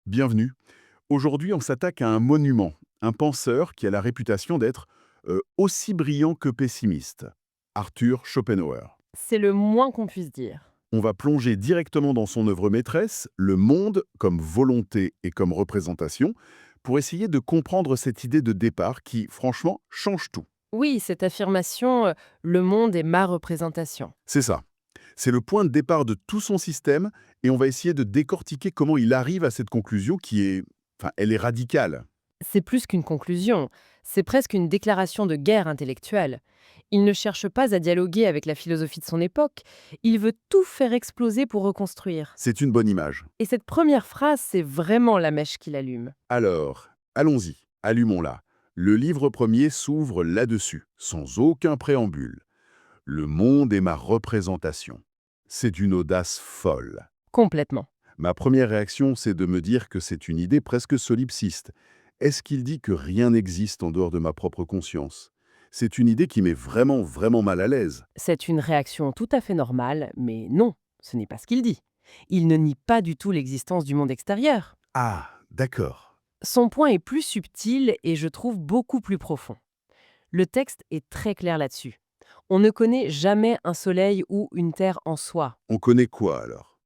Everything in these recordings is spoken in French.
Bienvenue. Aujourd'hui, on s'attaque à un monument, un penseur qui a la réputation d'être aussi brillant que pessimiste. Arthur Schopenhauer. C'est le moins qu'on puisse dire. On va plonger directement dans son œuvre maîtresse, le monde comme volonté et comme représentation, pour essayer de comprendre cette idée de départ qui, franchement, change tout. Oui, cette affirmation, le monde est ma représentation. C'est ça. C'est le point de départ de tout son système et on va essayer de décortiquer comment il arrive à cette conclusion qui est... Enfin, elle est radicale. C'est plus qu'une conclusion, c'est presque une déclaration de guerre intellectuelle. Il ne cherche pas à dialoguer avec la philosophie de son époque, il veut tout faire exploser pour reconstruire. C'est une bonne image. Et cette première phrase, c'est vraiment la mèche qui l'allume. Alors, allons-y, allumons-la. Le livre premier s'ouvre là-dessus, sans aucun préambule. Le monde est ma représentation. C'est d'une audace folle. Complètement. Ma première réaction, c'est de me dire que c'est une idée presque solipsiste. Est-ce qu'il dit que rien n'existe en dehors de ma propre conscience? C'est une idée qui met vraiment, vraiment mal à l'aise. C'est une réaction tout à fait normale, mais non, ce n'est pas ce qu'il dit. Il ne nie pas du tout l'existence du monde extérieur. Ah, d'accord. Son point est plus subtil et je trouve beaucoup plus profond. Le texte est très clair là-dessus. On ne connaît jamais un soleil ou une terre en soi. On connaît quoi alors?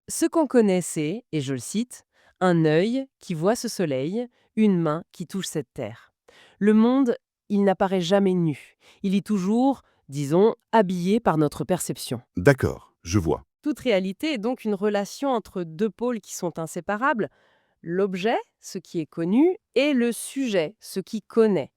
Ce qu'on connaît, c'est, et je le cite, un œil qui voit ce soleil, une main qui touche cette terre. Le monde, il n'apparaît jamais nu. Il est toujours, disons, habillé par notre perception. D'accord, je vois. Toute réalité est donc une relation entre deux pôles qui sont inséparables, l'objet, ce qui est connu, et le sujet, ce qui connaît.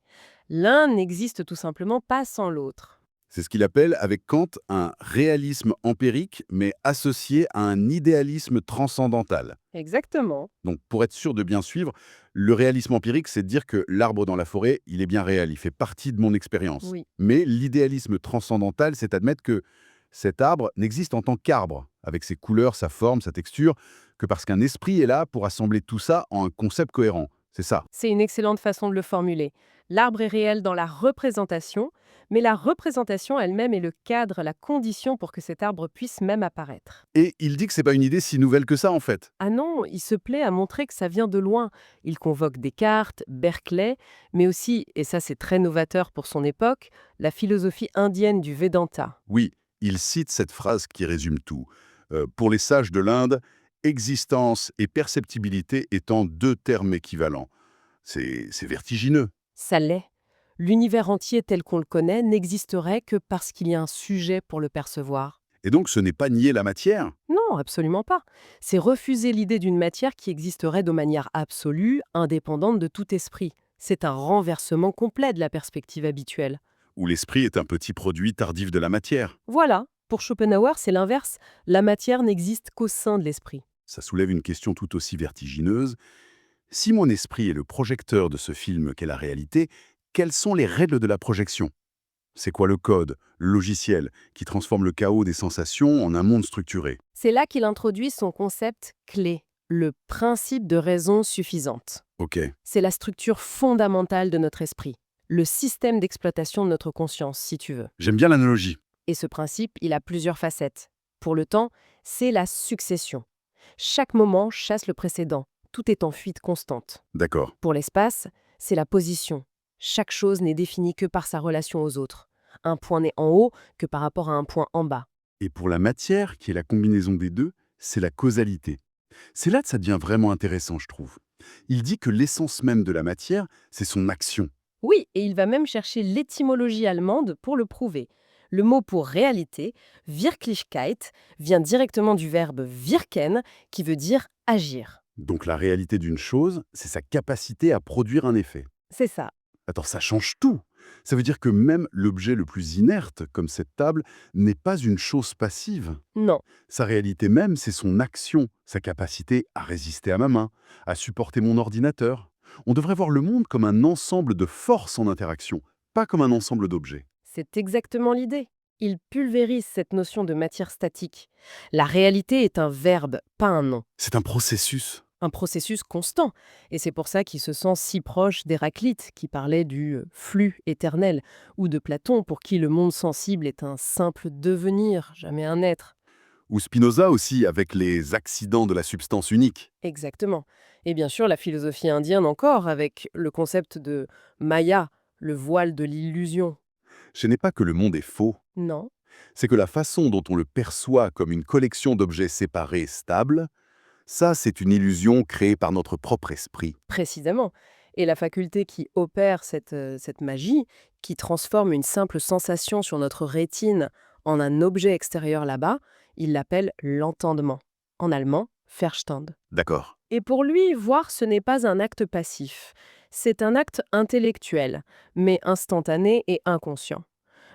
L'un n'existe tout simplement pas sans l'autre. C'est ce qu'il appelle avec Kant un réalisme empirique, mais associé à un idéalisme transcendantal. Exactement. Donc, pour être sûr de bien suivre, le réalisme empirique, c'est de dire que l'arbre dans la forêt, il est bien réel, il fait partie de mon expérience. Oui. Mais l'idéalisme transcendantal, c'est admettre que cet arbre n'existe en tant qu'arbre, avec ses couleurs, sa forme, sa texture, que parce qu'un esprit est là pour assembler tout ça en un concept cohérent. C'est ça. C'est une excellente façon de le formuler. L'arbre est réel dans la représentation, mais la représentation elle-même est le cadre, la condition pour que cet arbre puisse même apparaître. Et il dit que c'est pas une idée si nouvelle que ça, en fait. Ah non, il se plaît à montrer que ça vient de loin. Il convoque Descartes, Berkeley, mais aussi, et ça c'est très novateur pour son époque, la philosophie indienne du Vedanta. Oui, il cite cette phrase qui résume tout. Pour les sages de l'Inde, existence et perceptibilité étant deux termes équivalents. C'est vertigineux. Ça l'est. L'univers entier tel qu'on le connaît n'existerait que parce qu'il y a un sujet pour le percevoir. Et donc ce n'est pas nier la matière. Non, absolument pas. C'est refuser l'idée d'une matière qui existerait de manière absolue, indépendante de tout esprit. C'est un renversement complet de la perspective habituelle. Où l'esprit est un petit produit tardif de la matière. Voilà, pour Schopenhauer, c'est l'inverse. La matière n'existe qu'au sein de l'esprit. Ça soulève une question tout aussi vertigineuse. Si mon esprit est le projecteur de ce film qu'est la réalité, quelles sont les règles de la projection? C'est quoi le code, le logiciel, qui transforme le chaos des sensations en un monde structuré? C'est là qu'il introduit son concept clé, le principe de raison suffisante. Ok, C'est la structure fondamentale de notre esprit, le système d'exploitation de notre conscience, si tu veux. j'aime bien l'analogie. Et ce principe, il a plusieurs facettes. Pour le temps, c'est la succession. Chaque moment chasse le précédent. Tout est en fuite constante. D'accord. Pour l'espace, c'est la position. Chaque chose n'est définie que par sa relation aux autres. Un point n'est en haut que par rapport à un point en bas. Et pour la matière, qui est la combinaison des deux, c'est la causalité. C'est là que ça devient vraiment intéressant, je trouve. Il dit que l'essence même de la matière, c'est son action. Oui, et il va même chercher l'étymologie allemande pour le prouver. Le mot pour réalité, Wirklichkeit, vient directement du verbe wirken, qui veut dire agir. Donc la réalité d'une chose, c'est sa capacité à produire un effet. C'est ça. Attends, ça change tout. Ça veut dire que même l'objet le plus inerte, comme cette table, n'est pas une chose passive. Non, Sa réalité même, c'est son action, sa capacité à résister à ma main, à supporter mon ordinateur. On devrait voir le monde comme un ensemble de forces en interaction, pas comme un ensemble d'objets. c'est exactement l'idée. Il pulvérise cette notion de matière statique. La réalité est un verbe, pas un nom. C'est un processus. Un processus constant. Et c'est pour ça qu'il se sent si proche d'Héraclite, qui parlait du flux éternel, ou de Platon, pour qui le monde sensible est un simple devenir, jamais un être. Ou Spinoza aussi, avec les accidents de la substance unique. Exactement. Et bien sûr, la philosophie indienne encore, avec le concept de Maya, le voile de l'illusion. Ce n'est pas que le monde est faux, Non, c'est que la façon dont on le perçoit comme une collection d'objets séparés stables, ça, c'est une illusion créée par notre propre esprit. précisément. Et la faculté qui opère cette magie, qui transforme une simple sensation sur notre rétine en un objet extérieur là-bas, il l'appelle l'entendement. En allemand, Verstand. D'accord. Et pour lui, voir, ce n'est pas un acte passif. C'est un acte intellectuel, mais instantané et inconscient.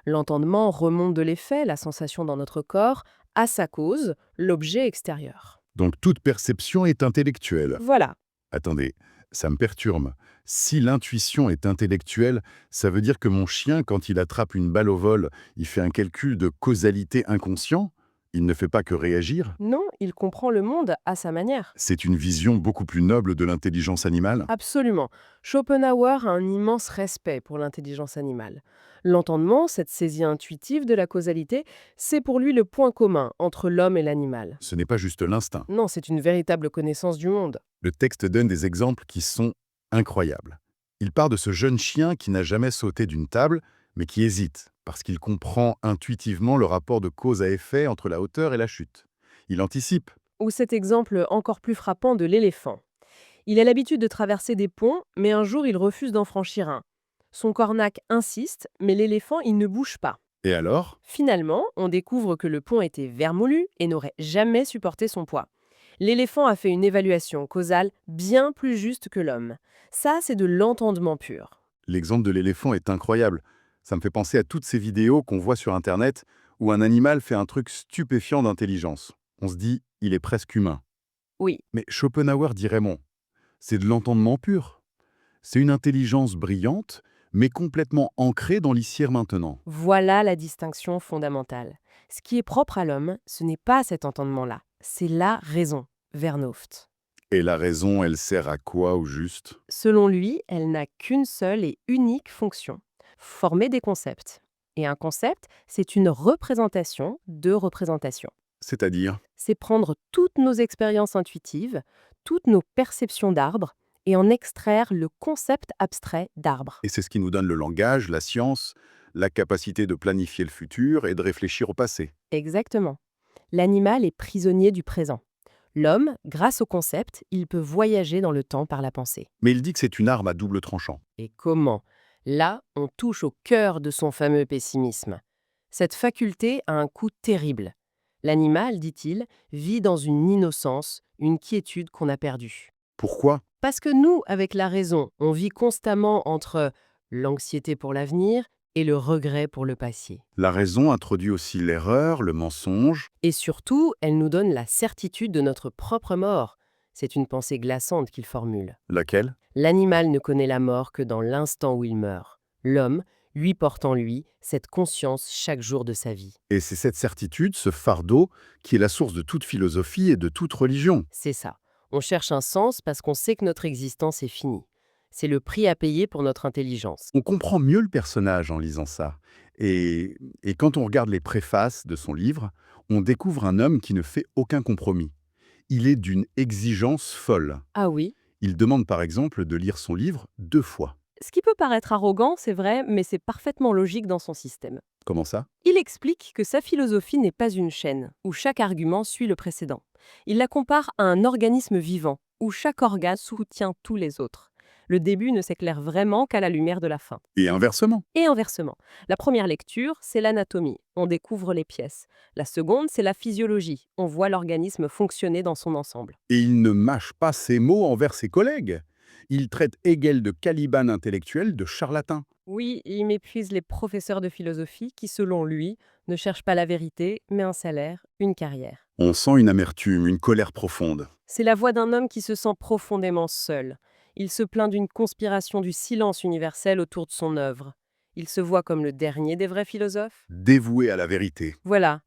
L'entendement remonte de l'effet, la sensation dans notre corps, à sa cause, l'objet extérieur. Donc toute perception est intellectuelle. Voilà. Attendez, ça me perturbe. Si l'intuition est intellectuelle, ça veut dire que mon chien, quand il attrape une balle au vol, il fait un calcul de causalité inconscient? Il ne fait pas que réagir? Non, il comprend le monde à sa manière. C'est une vision beaucoup plus noble de l'intelligence animale? Absolument. Schopenhauer a un immense respect pour l'intelligence animale. L'entendement, cette saisie intuitive de la causalité, c'est pour lui le point commun entre l'homme et l'animal. Ce n'est pas juste l'instinct. Non, c'est une véritable connaissance du monde. Le texte donne des exemples qui sont incroyables. Il part de ce jeune chien qui n'a jamais sauté d'une table, mais qui hésite, parce qu'il comprend intuitivement le rapport de cause à effet entre la hauteur et la chute. Il anticipe. Ou cet exemple encore plus frappant de l'éléphant. Il a l'habitude de traverser des ponts, mais un jour il refuse d'en franchir un. Son cornac insiste, mais l'éléphant, il ne bouge pas. Et alors? Finalement, on découvre que le pont était vermoulu et n'aurait jamais supporté son poids. L'éléphant a fait une évaluation causale bien plus juste que l'homme. Ça, c'est de l'entendement pur. L'exemple de l'éléphant est incroyable. Ça me fait penser à toutes ces vidéos qu'on voit sur Internet où un animal fait un truc stupéfiant d'intelligence. On se dit, il est presque humain. Oui, Mais Schopenhauer dirait non. C'est de l'entendement pur. C'est une intelligence brillante, mais complètement ancrée dans l'ici et maintenant. voilà la distinction fondamentale. Ce qui est propre à l'homme, ce n'est pas cet entendement-là, c'est la raison, Vernhoft. Et la raison, elle sert à quoi au juste? Selon lui, elle n'a qu'une seule et unique fonction, former des concepts. Et un concept, c'est une représentation de représentation. C'est-à-dire, C'est prendre toutes nos expériences intuitives, toutes nos perceptions d'arbres, et en extraire le concept abstrait d'arbre. et c'est ce qui nous donne le langage, la science, la capacité de planifier le futur et de réfléchir au passé. Exactement. L'animal est prisonnier du présent. L'homme, grâce au concept, il peut voyager dans le temps par la pensée. Mais il dit que c'est une arme à double tranchant. Et comment? Là, on touche au cœur de son fameux pessimisme. Cette faculté a un coût terrible. L'animal, dit-il, vit dans une innocence, une quiétude qu'on a perdue. Pourquoi? Parce que nous, avec la raison, on vit constamment entre l'anxiété pour l'avenir et le regret pour le passé. La raison introduit aussi l'erreur, le mensonge. Et surtout, elle nous donne la certitude de notre propre mort. C'est une pensée glaçante qu'il formule. Laquelle? L'animal ne connaît la mort que dans l'instant où il meurt. L'homme, lui porte en lui cette conscience chaque jour de sa vie. Et c'est cette certitude, ce fardeau, qui est la source de toute philosophie et de toute religion. C'est ça. On cherche un sens parce qu'on sait que notre existence est finie. C'est le prix à payer pour notre intelligence. On comprend mieux le personnage en lisant ça. Et quand on regarde les préfaces de son livre, on découvre un homme qui ne fait aucun compromis. Il est d'une exigence folle. Ah oui. Il demande par exemple de lire son livre 2 fois. Ce qui peut paraître arrogant, c'est vrai, mais c'est parfaitement logique dans son système. Comment ça? Il explique que sa philosophie n'est pas une chaîne, où chaque argument suit le précédent. Il la compare à un organisme vivant, où chaque organe soutient tous les autres. Le début ne s'éclaire vraiment qu'à la lumière de la fin. Et inversement. Et inversement. La première lecture, c'est l'anatomie. On découvre les pièces. La seconde, c'est la physiologie. On voit l'organisme fonctionner dans son ensemble. Et il ne mâche pas ses mots envers ses collègues. Il traite Hegel de caliban intellectuel, de charlatan. Oui, il méprise les professeurs de philosophie qui, selon lui, ne cherchent pas la vérité, mais un salaire, une carrière. On sent une amertume, une colère profonde. C'est la voix d'un homme qui se sent profondément seul. Il se plaint d'une conspiration du silence universel autour de son œuvre. Il se voit comme le dernier des vrais philosophes. Dévoué à la vérité. Voilà,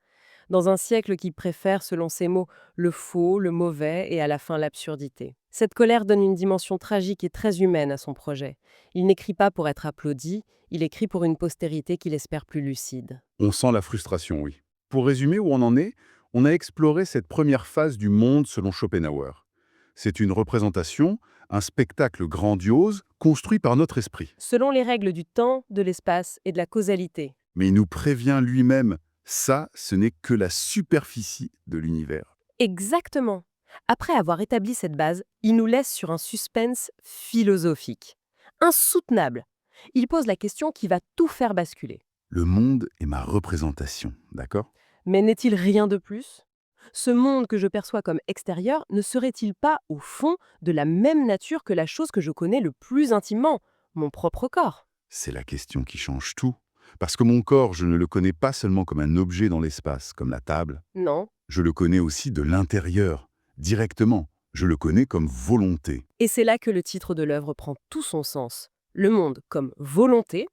dans un siècle qui préfère, selon ses mots, le faux, le mauvais et à la fin l'absurdité. Cette colère donne une dimension tragique et très humaine à son projet. Il n'écrit pas pour être applaudi, il écrit pour une postérité qu'il espère plus lucide. On sent la frustration, oui. Pour résumer où on en est, On a exploré cette première phase du monde selon Schopenhauer. C'est une représentation, un spectacle grandiose construit par notre esprit. Selon les règles du temps, de l'espace et de la causalité. Mais il nous prévient lui-même, ça, ce n'est que la superficie de l'univers. Exactement. Après avoir établi cette base, il nous laisse sur un suspense philosophique. Insoutenable. Il pose la question qui va tout faire basculer. Le monde est ma représentation, d'accord? Mais n'est-il rien de plus? Ce monde que je perçois comme extérieur ne serait-il pas, au fond, de la même nature que la chose que je connais le plus intimement, mon propre corps? C'est la question qui change tout. Parce que mon corps, je ne le connais pas seulement comme un objet dans l'espace, comme la table. Non. Je le connais aussi de l'intérieur, directement. Je le connais comme volonté. Et c'est là que le titre de l'œuvre prend tout son sens. Le monde comme volonté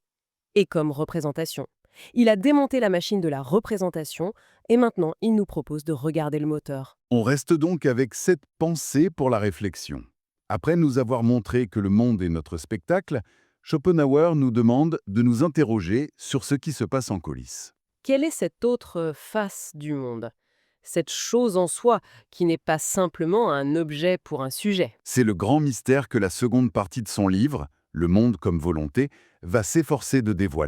et comme représentation. Il a démonté la machine de la représentation et maintenant il nous propose de regarder le moteur. On reste donc avec cette pensée pour la réflexion. Après nous avoir montré que le monde est notre spectacle, Schopenhauer nous demande de nous interroger sur ce qui se passe en coulisses. Quelle est cette autre face du monde? Cette chose en soi qui n'est pas simplement un objet pour un sujet. C'est le grand mystère que la seconde partie de son livre, Le monde comme volonté, va s'efforcer de dévoiler.